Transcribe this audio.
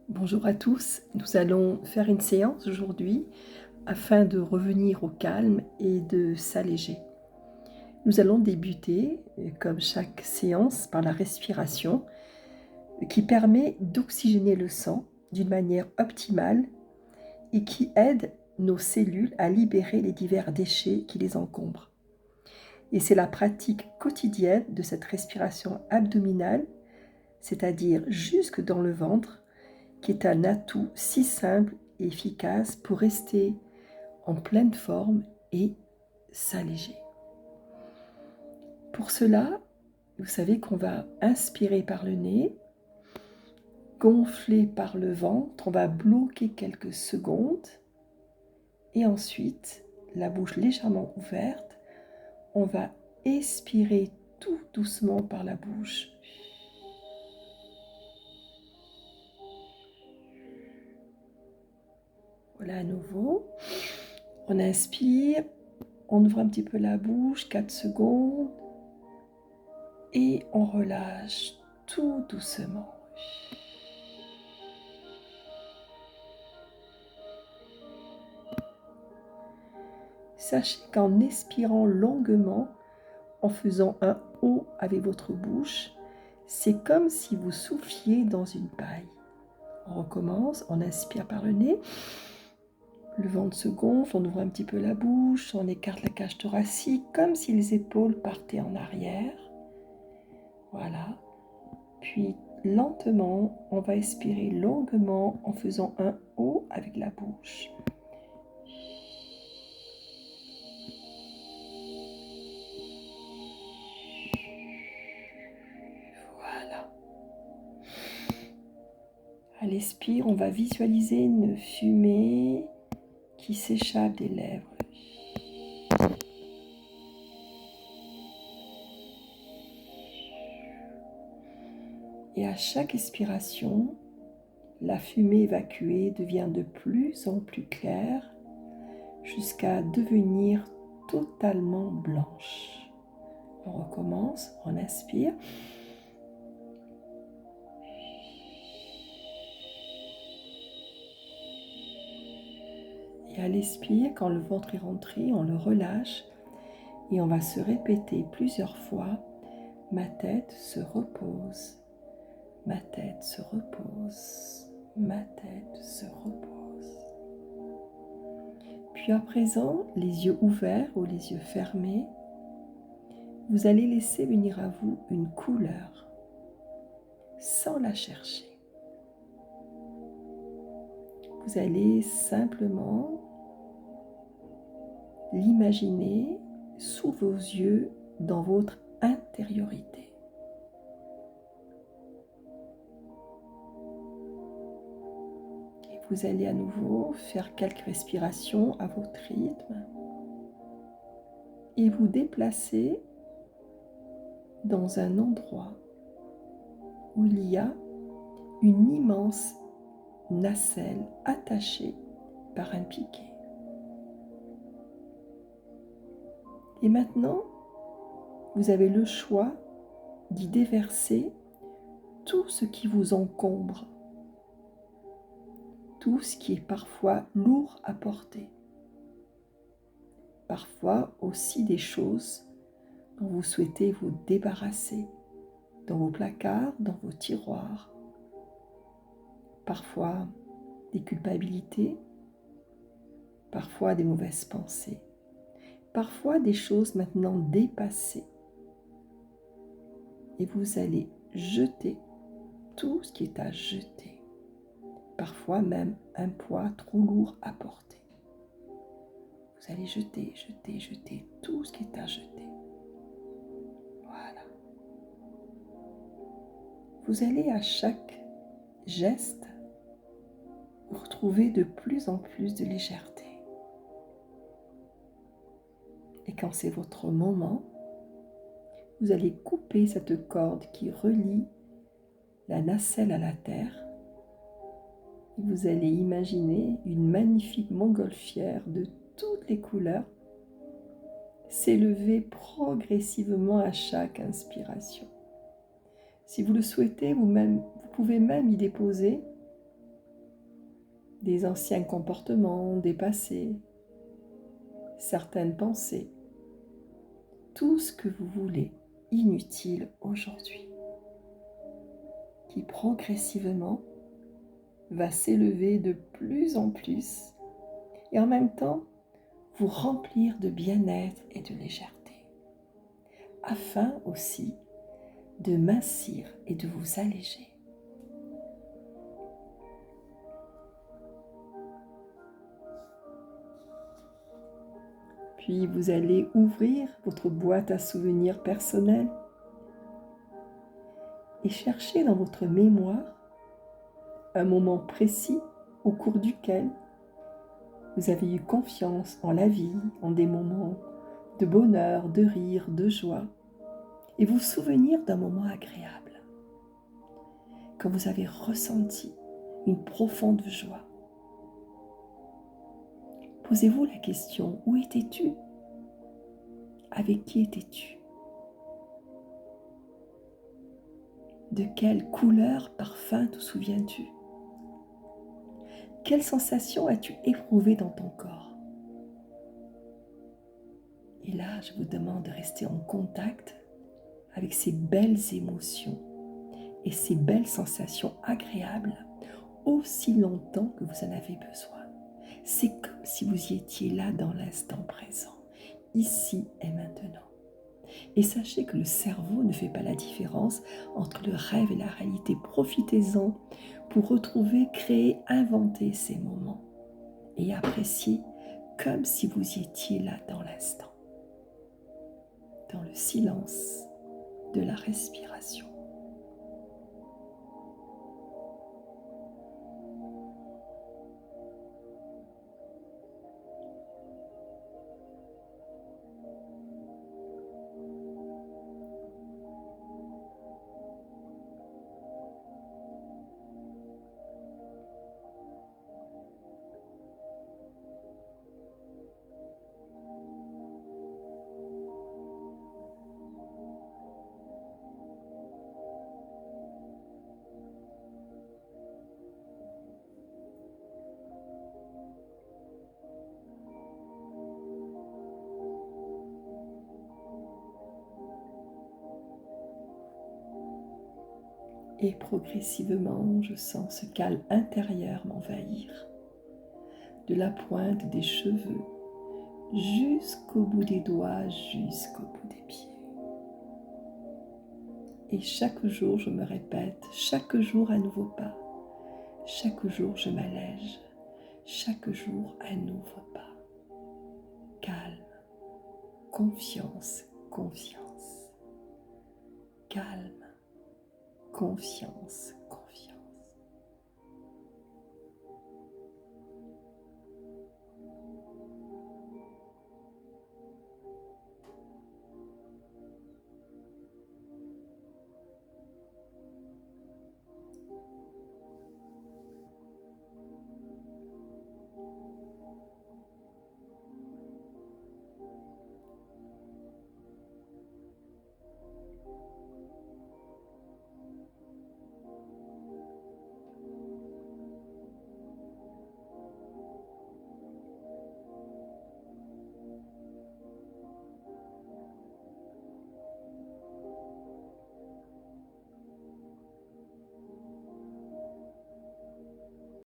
Bonjour à tous, nous allons faire une séance aujourd'hui afin de revenir au calme et de s'alléger. Nous allons débuter, comme chaque séance, par la respiration qui permet d'oxygéner le sang d'une manière optimale et qui aide nos cellules à libérer les divers déchets qui les encombrent. Et c'est la pratique quotidienne de cette respiration abdominale, c'est-à-dire jusque dans le ventre, qui est un atout si simple et efficace pour rester en pleine forme et s'alléger. Pour cela, vous savez qu'on va inspirer par le nez, gonfler par le ventre, on va bloquer quelques secondes et ensuite, la bouche légèrement ouverte, on va expirer tout doucement par la bouche. Voilà à nouveau. On inspire, on ouvre un petit peu la bouche, 4 secondes, et on relâche tout doucement. Sachez qu'en expirant longuement, en faisant un O avec votre bouche, c'est comme si vous souffliez dans une paille. On recommence, on inspire par le nez, le ventre se gonfle, on ouvre un petit peu la bouche, on écarte la cage thoracique, comme si les épaules partaient en arrière. Voilà. Puis lentement, on va expirer longuement en faisant un O avec la bouche. Voilà. À l'expire, on va visualiser une fumée qui s'échappe des lèvres. Et à chaque expiration, la fumée évacuée devient de plus en plus claire jusqu'à devenir totalement blanche. On recommence, on inspire. Et à l'expire, quand le ventre est rentré, on le relâche et on va se répéter plusieurs fois, ma tête se repose, ma tête se repose, ma tête se repose. Puis à présent, les yeux ouverts ou les yeux fermés, vous allez laisser venir à vous une couleur sans la chercher. Vous allez simplement l'imaginer sous vos yeux dans votre intériorité. Et vous allez à nouveau faire quelques respirations à votre rythme et vous déplacer dans un endroit où il y a une immense nacelle attachée par un piquet. Et maintenant, vous avez le choix d'y déverser tout ce qui vous encombre, tout ce qui est parfois lourd à porter, parfois aussi des choses dont vous souhaitez vous débarrasser, dans vos placards, dans vos tiroirs, parfois des culpabilités, parfois des mauvaises pensées, parfois des choses maintenant dépassées. Et vous allez jeter tout ce qui est à jeter, parfois même un poids trop lourd à porter. Vous allez jeter, jeter, jeter tout ce qui est à jeter. Voilà. Vous allez à chaque geste retrouver de plus en plus de légèreté. Et quand c'est votre moment, vous allez couper cette corde qui relie la nacelle à la terre. Et vous allez imaginer une magnifique montgolfière de toutes les couleurs s'élever progressivement à chaque inspiration. Si vous le souhaitez, vous pouvez même y déposer des anciens comportements dépassés, certaines pensées, tout ce que vous voulez, inutile aujourd'hui, qui progressivement va s'élever de plus en plus et en même temps vous remplir de bien-être et de légèreté, afin aussi de mincir et de vous alléger. Puis vous allez ouvrir votre boîte à souvenirs personnelle et chercher dans votre mémoire un moment précis au cours duquel vous avez eu confiance en la vie, en des moments de bonheur, de rire, de joie, et vous souvenir d'un moment agréable, quand vous avez ressenti une profonde joie. Posez-vous la question, où étais-tu? Avec qui étais-tu? De quelle couleur, parfum te souviens-tu? Quelle sensation as-tu éprouvée dans ton corps? Et là, je vous demande de rester en contact avec ces belles émotions et ces belles sensations agréables aussi longtemps que vous en avez besoin. C'est comme si vous y étiez là dans l'instant présent, ici et maintenant. Et sachez que le cerveau ne fait pas la différence entre le rêve et la réalité. Profitez-en pour retrouver, créer, inventer ces moments et apprécier comme si vous y étiez là dans l'instant, dans le silence de la respiration. Et progressivement, je sens ce calme intérieur m'envahir, de la pointe des cheveux jusqu'au bout des doigts, jusqu'au bout des pieds. Et chaque jour, je me répète, chaque jour un nouveau pas, chaque jour je m'allège, chaque jour un nouveau pas. Calme, confiance, confiance. Calme, confiance,